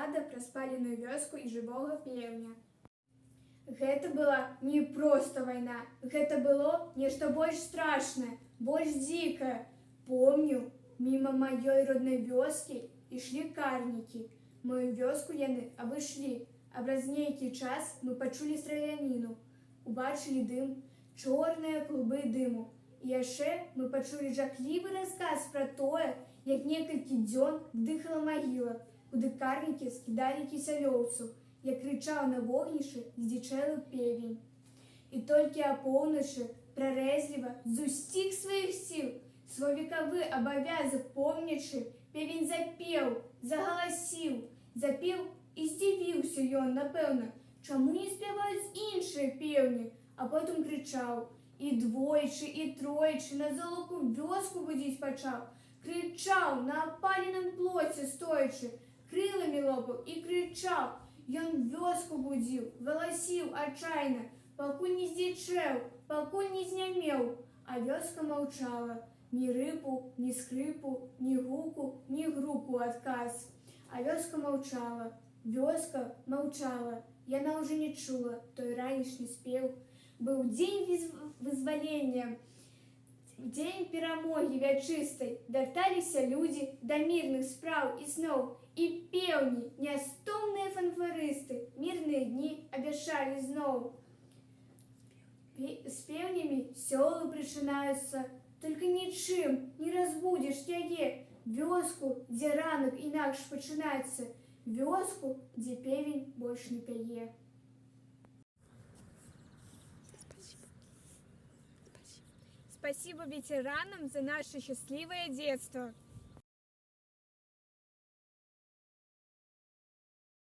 балада пра спаленую вёску і жывога пеўня. Гэта была не проста вайна, гэта было нешта больш страшнае, больш дзікае. Помню, міма маёй роднай вёскі ішлі карнікі. Маю вёску яны абышлі, а праз нейкі час мы пачулі страляніну. Убачылі дым, чорныя клубы дыму. І яшчэ мы пачулі жахлівы расказ пра тое, як некалькі дзён дыхала магіла, куды карнікі скідалі кісялёўцу, як крычаў на вогнішчы здзічэлы певень. І толькі апоўначы прарэзліва з усіх сваіх сіл, свой векавы абавязак помнячы, певень запеў, загаласіў, запеў і здзівіўся ён, напэўна, чаму не спяваюць іншыя пеўні, а потым крычаў. І двойчы, і тройчы на золоку вёску будзіць пачаў. Крычаў на апаленым плоце стоячы, крыламі лопаў і крычаў. Ён вёску будзіў, галасіў адчайна, пакуль не здзічэў, пакуль не знямеў. А вёска маўчала. Ні рыпу, ні скрыпу, ні гуку, ні груку адказ. А вёска маўчала. Вёска маўчала. Яна ўжо не чула той ранішні спеў. Быў дзень вызвалення, дзень перамогі вячыстай. Вярталіся людзі да мірных спраў і сноў. І пеўні, нястомныя фанфарысты, мірныя дні абяшалі зноў. З пеўнямі сёлы прачынаюцца, толькі нічым не разбудзіш яе. Вёску, дзе ранак інакш пачынаецца, вёску, дзе певень больш не пяе. Спасибо ветеранам за наше счастливое детство.